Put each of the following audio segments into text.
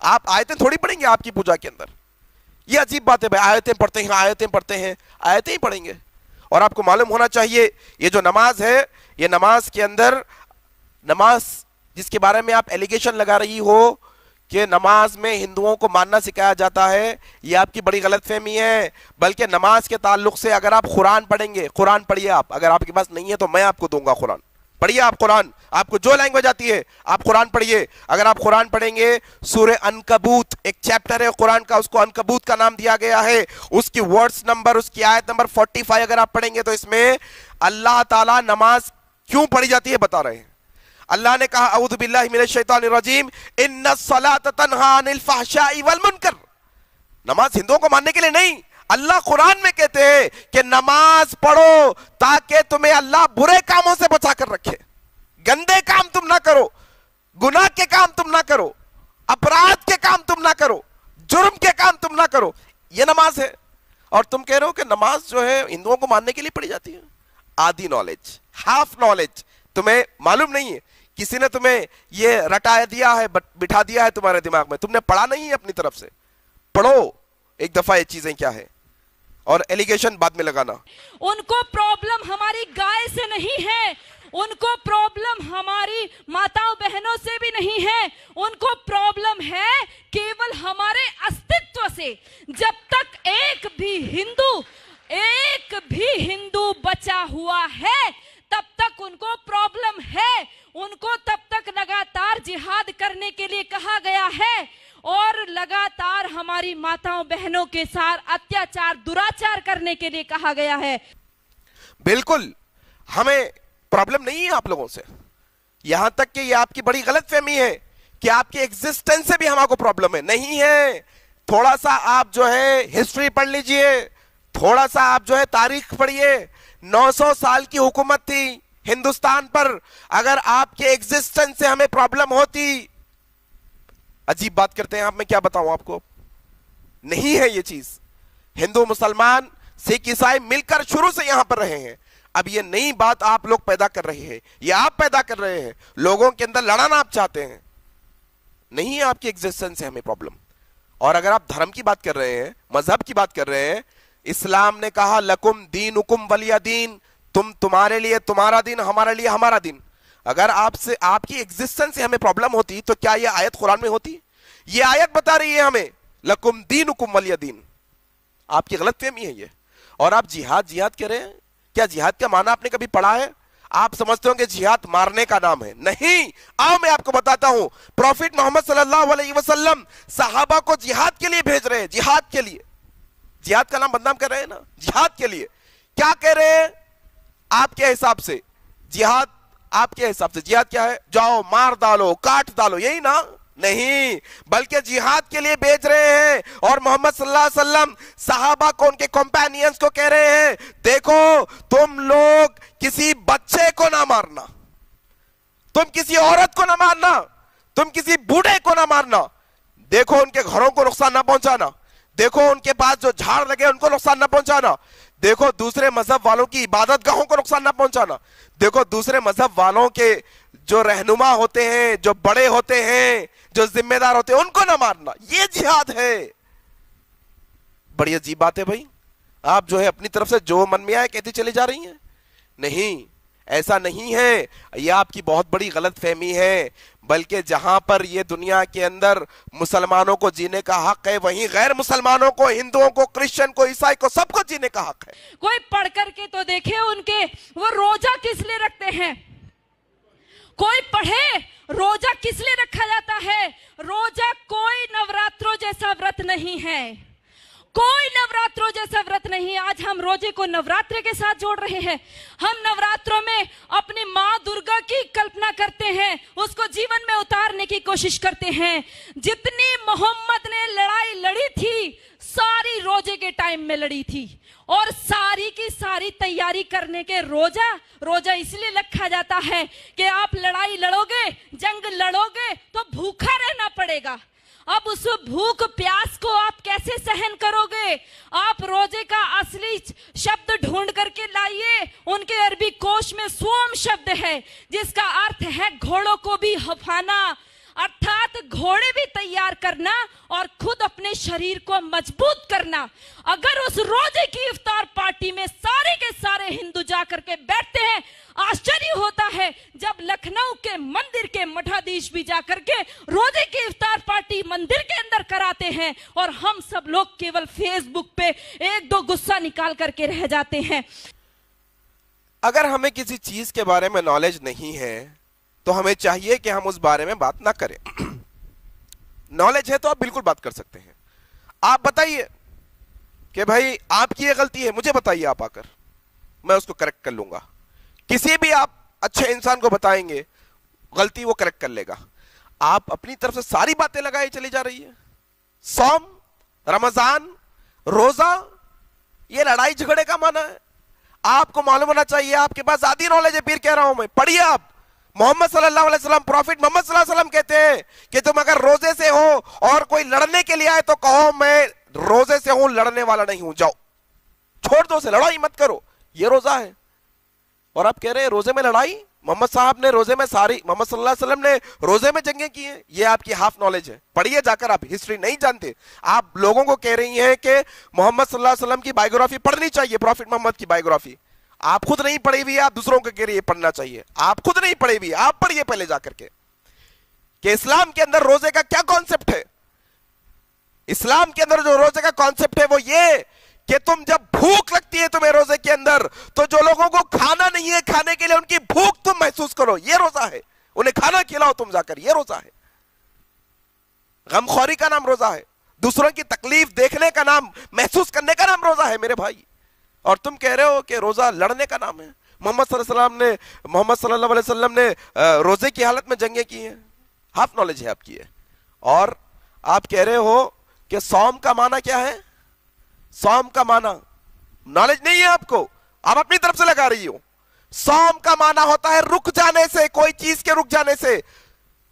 आप आयतें थोड़ी पढ़ेंगे आपकी पूजा के अंदर। ये अजीब बात है भाई, आयतें पढ़ते हैं, आयतें पढ़ते हैं, आयतें ही पढ़ेंगे। और आपको मालूम होना चाहिए ये जो नमाज है, ये नमाज के अंदर, नमाज जिसके बारे में आप एलिगेशन लगा रही हो कि नमाज में हिंदुओं को मानना सिखाया जाता है, ये आपकी बड़ी गलतफहमी है। बल्कि नमाज के ताल्लुक से अगर आप कुरान पढ़ेंगे, कुरान पढ़िए आप, अगर आपके पास नहीं है तो मैं आपको दूंगा कुरान, पढ़िए आप कुरान, आपको जो लैंग्वेज आती है आप कुरान पढ़िए। अगर आप कुरान पढ़ेंगे, सूरह अनकबूत एक चैप्टर है कुरान का, उसको अनकबूत का नाम दिया गया है, उसकी वर्ड्स नंबर, उसकी आयत नंबर 45 अगर आप पढ़ेंगे तो इसमें अल्लाह ताला नमाज क्यों पढ़ी जाती है बता रहे हैं। अल्लाह ने कहा औज़ु बिल्लाहि मिनश शैतानिर रजीम इन्नस सलाता तन्हा अनिल फहशाई वल मुनकर। नमाज हिंदुओं को मानने के लिए नहीं, अल्लाह कुरान में कहते हैं कि नमाज पढ़ो ताकि तुम्हें अल्लाह बुरे कामों से बचा कर रखे, गंदे काम तुम ना करो, गुनाह के काम तुम ना करो, अपराध के काम तुम ना करो, जुर्म के काम तुम ना करो, यह नमाज है। और तुम कह रहे हो कि नमाज जो है हिंदुओं को मानने के लिए पढ़ी जाती है। आधी नॉलेज, हाफ नॉलेज, तुम्हें मालूम नहीं है, किसी ने तुम्हें यह रटाया दिया है, बिठा दिया है तुम्हारे दिमाग में, तुमने पढ़ा नहीं है अपनी तरफ से। पढ़ो एक दफा ये चीजें क्या है, और एलिगेशन बाद में लगाना। उनको प्रॉब्लम हमारी गाय से नहीं है, उनको प्रॉब्लम हमारी माताओं बहनों से भी नहीं है, उनको प्रॉब्लम है केवल हमारे अस्तित्व से। जब तक एक भी हिंदू बचा हुआ है तब तक उनको प्रॉब्लम है। उनको तब तक लगातार जिहाद करने के लिए कहा गया है और लगातार हमारी माताओं बहनों के साथ अत्याचार दुराचार करने के लिए कहा गया है। बिल्कुल हमें प्रॉब्लम नहीं है आप लोगों से, यहां तक कि ये आपकी बड़ी गलतफहमी है कि आपकी एग्जिस्टेंस से भी हमको प्रॉब्लम है। नहीं है, थोड़ा सा आप जो है हिस्ट्री पढ़ लीजिए, थोड़ा सा आप जो है तारीख पढ़िए। 900 साल की हुकूमत थी हिंदुस्तान पर, अगर आपके एग्जिस्टेंस से हमें प्रॉब्लम होती, अजीब बात करते हैं आप, मैं क्या बताऊं आपको, नहीं है ये चीज। हिंदू मुसलमान सिख ईसाई मिलकर शुरू से यहां पर रहे हैं। अब ये नई बात आप लोग पैदा कर रहे हैं, ये आप पैदा कर रहे हैं, लोगों के अंदर लड़ाना आप चाहते हैं। नहीं है आपकी एग्जिस्टेंस से हमें प्रॉब्लम। और अगर आप धर्म की बात कर रहे हैं, मजहब की बात कर रहे हैं, इस्लाम ने कहा लकुम दीनुकुम वलिया दीन, तुम्हारे लिए तुम्हारा दिन, हमारे लिए हमारा दिन। अगर आपसे आपकी एग्जिस्टेंस से हमें प्रॉब्लम होती तो क्या यह आयत कुरान में होती? यह आयत बता रही है हमें लकुम दीनुकुम वलिया दीन। आपकी गलतफहमी है ये। और आप जिहाद कह रहे हैं, क्या जिहाद का माना आपने कभी पढ़ा है? आप समझते हो कि जिहाद मारने का नाम है, नहीं। आओ मैं आपको बताता हूं, प्रॉफिट मोहम्मद सल्लल्लाहु अलैहि वसल्लम सहाबा को जिहाद के लिए भेज रहे हैं, जिहाद के लिए। जिहाद का नाम बदनाम कर रहे हैं ना, जिहाद के लिए। क्या कह रहे हैं आपके हिसाब से? जिहाद आपके हिसाब से जिहाद क्या है? जाओ मार डालो, काट डालो, यही ना? नहीं, बल्कि जिहाद के लिए भेज रहे हैं। और मोहम्मद सल्लल्लाहु अलैहि वसल्लम सहाबा को, उनके कंपेनियंस को कह रहे हैं, देखो तुम लोग किसी बच्चे को ना मारना, तुम किसी औरत को ना मारना, तुम किसी बूढ़े को ना मारना, देखो उनके घरों को नुकसान ना पहुंचाना, देखो उनके पास जो झाड़ लगे उनको नुकसान ना पहुंचाना, देखो दूसरे मजहब वालों की इबादत गाहों को नुकसान ना पहुंचाना, देखो दूसरे मजहब वालों के जो रहनुमा होते हैं, जो बड़े होते हैं, जो जिम्मेदार होते हैं, उनको ना मारना। ये जिहाद है। बड़ी अजीब बात है भाई, आप जो है अपनी तरफ से जो मन में आए कहती चली जा रही हैं। नहीं, ऐसा नहीं है, यह आपकी बहुत बड़ी गलतफहमी है। बल्कि जहां पर यह दुनिया के अंदर मुसलमानों को जीने का हक है, वहीं गैर मुसलमानों को, हिंदुओं को, क्रिश्चियन को, ईसाई को, सबको जीने का हक है। कोई पढ़ करके तो देखे उनके वो रोजा किस लिए रखते हैं, कोई पढ़े रोजा किस लिए रखा जाता है। रोजा कोई नवरात्रों जैसा व्रत नहीं है, कोई नवरात्रों जैसा व्रत नहीं है। आज हम रोजे को नवरात्रे के साथ जोड़ रहे हैं। हम नवरात्रों में अपनी माँ दुर्गा की कल्पना करते हैं, उसको जीवन में उतारने की कोशिश करते हैं। जितनी मोहम्मद ने लड़ाई लड़ी थी, सारी रोजे के टाइम में लड़ी थी। और सारी की सारी तैयारी करने के रोजा इसलिए रखा जाता है कि आप लड़ाई लड़ोगे, जंग लड़ोगे तो भूखा रहना पड़ेगा। अब उस भूख प्यास को आप कैसे सहन करोगे? आप रोजे का असली शब्द ढूंढ करके लाइए। उनके अरबी कोश में सोम शब्द है जिसका अर्थ है घोड़ों को भी हफाना। अर्थात घोड़े भी तैयार करना और खुद अपने शरीर को मजबूत करना। अगर उस रोजे की इफ्तार पार्टी में सारे के सारे हिंदू जाकर के बैठते हैं, आश्चर्य होता है जब लखनऊ के मंदिर के मठाधीश भी जाकर के रोजे की इफ्तार पार्टी मंदिर के अंदर कराते हैं और हम सब लोग केवल फेसबुक पे एक दो गुस्सा निकाल करके रह जाते हैं। अगर हमें किसी चीज के बारे में नॉलेज नहीं है तो हमें चाहिए कि हम उस बारे में बात ना करें। नॉलेज है तो आप बिल्कुल बात कर सकते हैं। आप बताइए कि भाई आपकी ये गलती है, मुझे बताइए आप आकर, मैं उसको करेक्ट कर लूंगा। किसी भी आप अच्छे इंसान को बताएंगे, गलती वो करेक्ट कर लेगा। आप अपनी तरफ से सारी बातें लगाई चली जा रही है। सौम, रमजान, रोजा, ये लड़ाई झगड़े का माना है। आपको मालूम होना चाहिए, आपके पास आधी नॉलेज है, फिर कह रहा हूं मैं, पढ़िए आप। मोहम्मद सल्लल्लाहु अलैहि वसल्लम, प्रॉफिट मोहम्मद सल्लल्लाहु अलैहि वसल्लम कहते हैं कि तुम अगर रोजे से हो और कोई लड़ने के लिए आए तो कहो मैं रोजे से हूं, लड़ने वाला नहीं हूं, जाओ छोड़ दो उसे, लड़ाई मत करो, ये रोजा है। और आप कह रहे हैं रोजे में लड़ाई? मोहम्मद साहब ने रोजे में मोहम्मद सल्लल्लाहु अलैहि वसल्लम ने रोजे में जंगें की हैं। ये आपकी हाफ नॉलेज है, पढ़िए जाकर, आप हिस्ट्री नहीं जानते। आप लोगों को कह रही हैं कि मोहम्मद सल्लल्लाहु अलैहि वसल्लम की बायोग्राफी पढ़नी चाहिए, प्रॉफिट मोहम्मद की बायोग्राफी। आप खुद नहीं पढ़ी हुई, आप दूसरों को कह रही है पढ़ना चाहिए। आप खुद नहीं पढ़ी हुई, आप पढ़िए पहले जाकर के कि इस्लाम के अंदर रोजे का क्या कॉन्सेप्ट है। इस्लाम के अंदर जो रोजे का कॉन्सेप्ट है वो ये कि तुम जब भूख लगती है तुम्हें रोजे के अंदर, तो जो लोगों को खाना नहीं है, खाने के लिए उनकी भूख तुम महसूस करो, ये रोजा है। उन्हें खाना खिलाओ तुम जाकर, ये रोजा है। गमखोरी का नाम रोजा है, दूसरों की तकलीफ देखने का नाम, महसूस करने का नाम रोजा है मेरे भाई। और तुम कह रहे हो कि रोजा लड़ने का नाम है। मोहम्मद सल्लल्लाहु अलैहि वसल्लम ने रोजे की हालत में जंगें की हैं। हाफ नॉलेज है आपकी है। और आप कह रहे हो कि सौम का माना क्या है? सौम का माना नॉलेज नहीं है आपको, आप अपनी तरफ से लगा रही हो। सौम का माना होता है रुक जाने से, कोई चीज के रुक जाने से।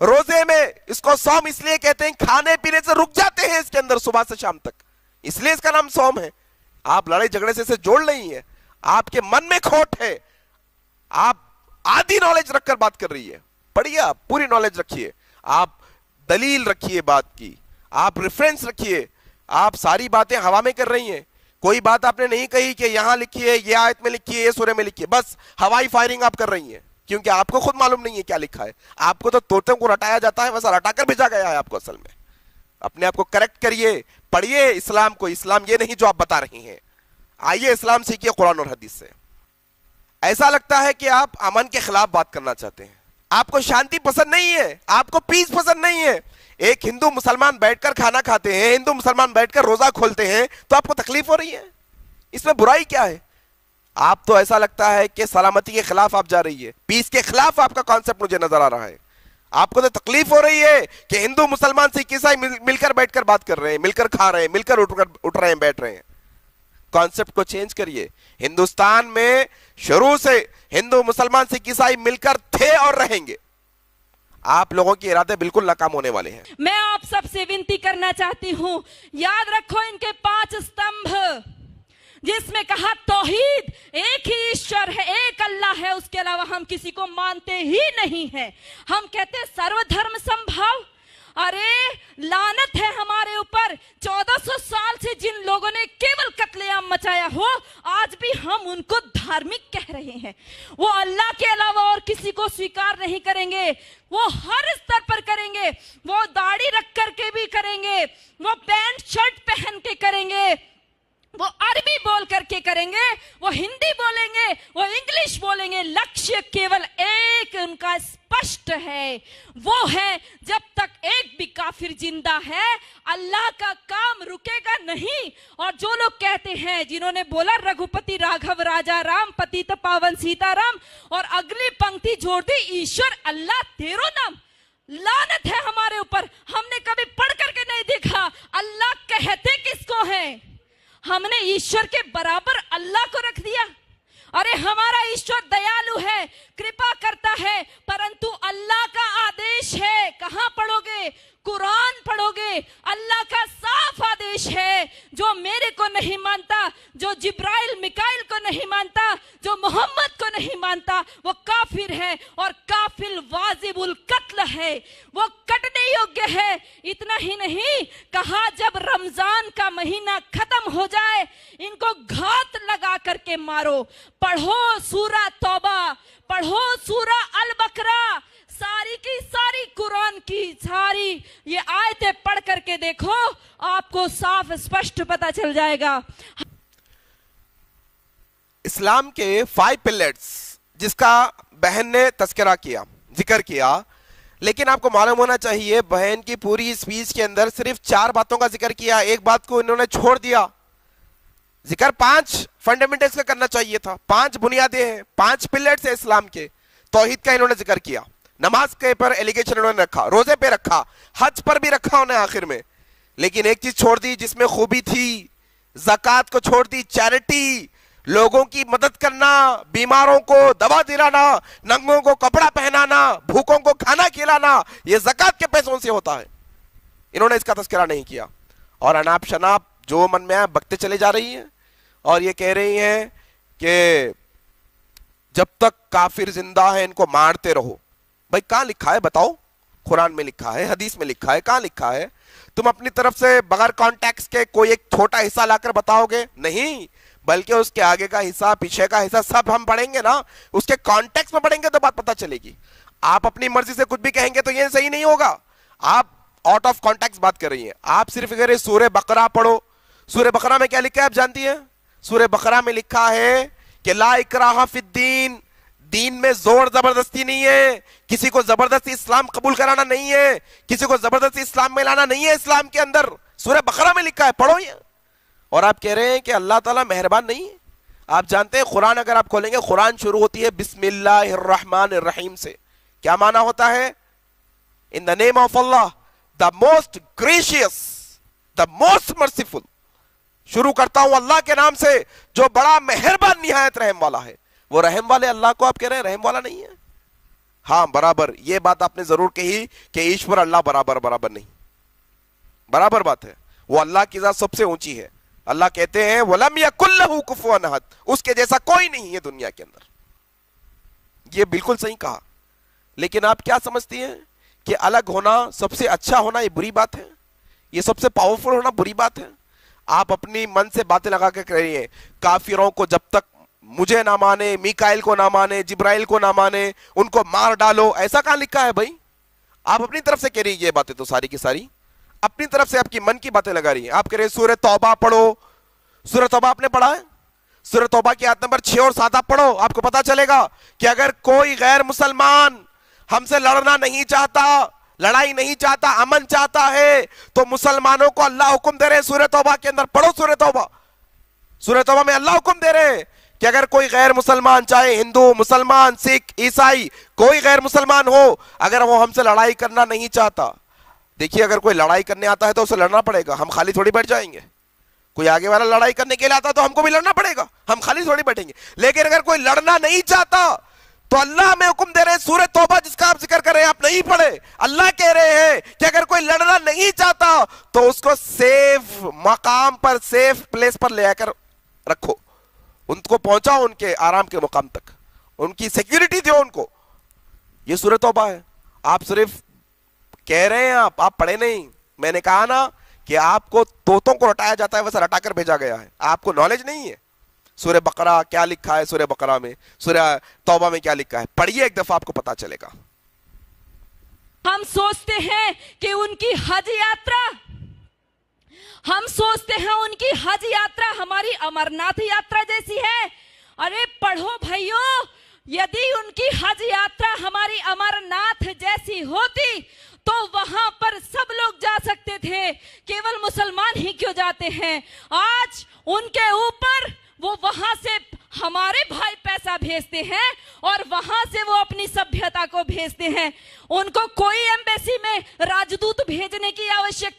रोजे में इसको सौम इसलिए कहते हैं, खाने पीने से रुक जाते हैं इसके अंदर सुबह से शाम तक, इसलिए इसका नाम सौम है। आप लड़ाई झगड़े से इसे जोड़ नहीं है, आपके मन में खोट है। आप आधी नॉलेज रखकर बात कर रही है। पढ़िए, आप पूरी नॉलेज रखिए, आप दलील रखिए बात की, आप रेफरेंस रखिए। आप सारी बातें हवा में कर रही हैं। कोई बात आपने नहीं कही कि यहां लिखी है, ये आयत में लिखी है, ये सूरे में लिखी है, बस हवाई फायरिंग आप कर रही हैं, क्योंकि आपको खुद मालूम नहीं है क्या लिखा है। आपको तो तोतों को रटाया जाता है, वैसा रटाकर भेजा गया है आपको। असल में अपने आप को करेक्ट करिए, पढ़िए इस्लाम को। इस्लाम ये नहीं जो आप बता रही हैं। आइए इस्लाम सीखिए कुरान और हदीस से। ऐसा लगता है कि आप अमन के खिलाफ बात करना चाहते हैं, आपको शांति पसंद नहीं है, आपको पीस पसंद नहीं है। एक हिंदू मुसलमान बैठकर खाना खाते हैं, हिंदू मुसलमान बैठकर रोजा खोलते हैं, तो आपको तकलीफ हो रही है? इसमें बुराई क्या है? आप तो ऐसा लगता है कि सलामती के खिलाफ आप जा रही है, पीस के खिलाफ आपका कॉन्सेप्ट मुझे नजर आ रहा है। आपको तो तकलीफ हो रही है कि हिंदू मुसलमान सिख ईसाई मिलकर बैठकर बात कर रहे हैं, मिलकर खा रहे हैं, मिलकर उठ रहे हैं, बैठ रहे हैं। कॉन्सेप्ट को चेंज करिए। हिंदुस्तान में शुरू से हिंदू मुसलमान सिख ईसाई मिलकर थे और रहेंगे। आप लोगों के इरादे बिल्कुल नाकाम होने वाले हैं। मैं आप सबसे विनती करना चाहती हूं, याद रखो इनके 5 स्तंभ, जिसमें कहा तौहीद, एक ही ईश्वर है, एक अल्लाह है, उसके अलावा हम किसी को मानते ही नहीं है। हम कहते हैं सर्वधर्म संभाव। अरे लानत है हमारे ऊपर, 1400 साल से जिन लोगों ने केवल कत्लेआम मचाया हो, आज भी हम उनको धार्मिक कह रहे हैं। वो अल्लाह के अलावा और किसी को स्वीकार नहीं करेंगे। वो हर स्तर पर करेंगे, वो दाढ़ी रख करके भी करेंगे, वो पैंट शर्ट पहन के करेंगे, वो अरबी बोल करके करेंगे, वो हिंदी बोलेंगे, वो इंग्लिश बोलेंगे। लक्ष्य केवल एक उनका स्पष्ट है, वो है जब तक एक भी काफिर जिंदा है अल्लाह का काम रुकेगा नहीं। और जो लोग कहते हैं, जिन्होंने बोला रघुपति राघव राजा राम पतित पावन सीताराम, और अगली पंक्ति जोड़ दी ईश्वर अल्लाह तेरो नाम, लानत है हमारे ऊपर। हमने कभी पढ़ करके नहीं देखा अल्लाह कहते किसको है। हमने ईश्वर के बराबर अल्लाह को रख दिया। अरे हमारा ईश्वर दयालु है, कृपा करता है, परंतु अल्लाह का आदेश है। कहां पढ़ोगे? कुरान पढ़ोगे, अल्लाह का साफ आदेश है, जो मेरे को नहीं मानता, जो जिब्राइल मिकाइल को नहीं मानता, जो मोहम्मद को नहीं मानता, वो काफिर है और काफिर वाजिबुल कत्ल है, वो कटने योग्य है। इतना ही नहीं कहा, जब रमजान का महीना खत्म हो जाए इनको घात लगा करके मारो। पढ़ो सूरा तौबा, पढ़ो सूरा अल बकरा, सारी की सारी कुरान की सारी ये आयतें पढ़ करके देखो, आपको साफ स्पष्ट पता चल जाएगा। इस्लाम के 5 पिलर्स जिसका बहन ने तस्करा किया, जिक्र किया, लेकिन आपको मालूम होना चाहिए बहन की पूरी स्पीच के अंदर सिर्फ 4 बातों का जिक्र किया, एक बात को इन्होंने छोड़ दिया। जिक्र 5 फंडामेंटल्स का करना चाहिए था, 5 बुनियादें हैं, 5 पिलर्स है इस्लाम के। तौहीद का इन्होंने जिक्र किया, नमाज के पर एलिगेशन उन्होंने रखा, रोजे पे रखा, हज पर भी रखा उन्हें आखिर में, लेकिन एक चीज छोड़ दी जिसमें खूबी थी, ज़कात को छोड़ दी। चैरिटी, लोगों की मदद करना, बीमारों को दवा दिलाना, नंगों को कपड़ा पहनाना, भूखों को खाना खिलाना, यह ज़कात के पैसों से होता है। इन्होंने इसका तस्करा नहीं किया और अनाप शनाप जो मन में आए बकते चले जा रही है और ये कह रही हैं कि जब तक काफिर जिंदा है इनको मारते रहो। भाई कहां लिखा है बताओ? कुरान में लिखा है, हदीस में लिखा है, कहां लिखा है? तुम अपनी तरफ से बगैर कॉन्टेक्स्ट के कोई एक छोटा हिस्सा लाकर बताओगे? नहीं, बल्कि उसके आगे का हिस्सा, पीछे का हिस्सा सब हम पढ़ेंगे ना, उसके कॉन्टेक्स्ट में पढ़ेंगे तो बात पता चलेगी। आप अपनी मर्जी से कुछ भी कहेंगे तो ये सही नहीं होगा। आप आउट ऑफ कॉन्टेक्स्ट बात कर रही हैं। आप सिर्फ अगर सूरह बकरा पढ़ो, सूरह बकरा में क्या लिखा है आप जानती हैं? सूरह बकरा में लिखा है कि ला इकराहा फिद्दीन, दीन में जोर जबरदस्ती नहीं है, किसी को जबरदस्ती इस्लाम कबूल कराना नहीं है, किसी को जबरदस्ती इस्लाम में लाना नहीं है। इस्लाम के अंदर सूरह बकरा में लिखा है, पढ़ो ये। और आप कह रहे हैं कि अल्लाह ताला मेहरबान नहीं है। आप जानते हैं कुरान अगर आप खोलेंगे, कुरान शुरू होती है बिस्मिल्लाहिर्रहमानिर्रहीम से। क्या माना होता है? In the name of Allah the most gracious, the most merciful. शुरू करता हूं अल्लाह के नाम से जो बड़ा मेहरबान निहायत रहम वाला है। वो रहम वाले अल्लाह को आप कह रहे हैं रहम वाला नहीं है? हां बराबर, ये बात आपने जरूर कही कि ईश्वर अल्लाह बराबर नहीं, बराबर बात है। वो अल्लाह की जात सबसे ऊंची है। अल्लाह कहते हैं वलम यकुल लहू कुफुवन अहद, उसके जैसा कोई नहीं है दुनिया के अंदर। ये बिल्कुल सही कहा, लेकिन आप क्या समझती हैं कि अलग होना, सबसे अच्छा होना ये बुरी बात है? ये सबसे पावरफुल होना बुरी बात है? आप अपनी मन से बातें लगा के कह रही हैं काफिरों को जब तक मुझे ना माने, मिकाइल को ना माने, जिब्राइल को ना माने, उनको मार डालो। ऐसा कहां लिखा है भाई? आप अपनी तरफ से कह रही है ये बातें, तो सारी की सारी अपनी तरफ से आपकी मन की बातें लगा रही हैं। आप कह रहे हैं सूरह तौबा पढ़ो। सूरह तौबा आपने पढ़ा है? सूरह तौबा की आयत नंबर 6 और 7 आप पढ़ो, आपको पता चलेगा कि अगर कोई गैर मुसलमान हमसे लड़ना नहीं चाहता, लड़ाई नहीं चाहता, अमन चाहता है, तो मुसलमानों को अल्लाह हुक्म दे रहे हैं सूरह तौबा के अंदर, पढ़ो सूरह तौबा। सूरह तौबा में अल्लाह हुक्म दे रहे हैं कि अगर कोई गैर मुसलमान, चाहे हिंदू, मुसलमान, सिख, ईसाई, कोई गैर मुसलमान हो, अगर वो हमसे लड़ाई करना नहीं चाहता, देखिए अगर कोई लड़ाई करने आता है तो उसे लड़ना पड़ेगा, हम खाली थोड़ी बैठ जाएंगे। कोई आगे वाला लड़ाई करने के लिए आता है तो हमको भी लड़ना पड़ेगा, हम खाली थोड़ी बैठेंगे। लेकिन अगर कोई लड़ना नहीं चाहता तो अल्लाह में हुक्म दे रहे हैं, सूरह तौबा जिसका आप जिक्र कर रहे हैं, आप नहीं पढ़े, अल्लाह कह रहे हैं कि अगर कोई लड़ना नहीं चाहता तो उसको सेफ मकाम पर, सेफ प्लेस पर ले आकर रखो, उनको पहुंचाओ उनके आराम के मुकाम तक, उनकी सिक्योरिटी दो उनको। ये सूरह तौबा है। आप सिर्फ कह रहे हैं, आप पढ़े नहीं। मैंने कहा ना कि आपको तोतों को रटाया जाता है वैसा रटाकर भेजा गया है, आपको नॉलेज नहीं है। सूरह बकरा क्या लिखा है, सूरह बकरा में, सूरह तौबा में क्या लिखा है, पढ़िए एक दफा, आपको पता चलेगा। हम सोचते हैं कि उनकी हज यात्रा, हम सोचते हैं उनकी हज यात्रा हमारी अमरनाथ यात्रा जैसी है। अरे पढ़ो भाइयों, यदि उनकी हज यात्रा हमारी अमरनाथ जैसी होती तो वहां पर सब लोग जा सकते थे, केवल मुसलमान ही क्यों जाते हैं? आज उनके ऊपर वो वहां से हमारे भाई पैसा भेजते हैं और वहां से वो अपनी सभ्यता को भेजते हैं। उनको कोई एम्बेसी में राजदूत भेजने की आवश्यकता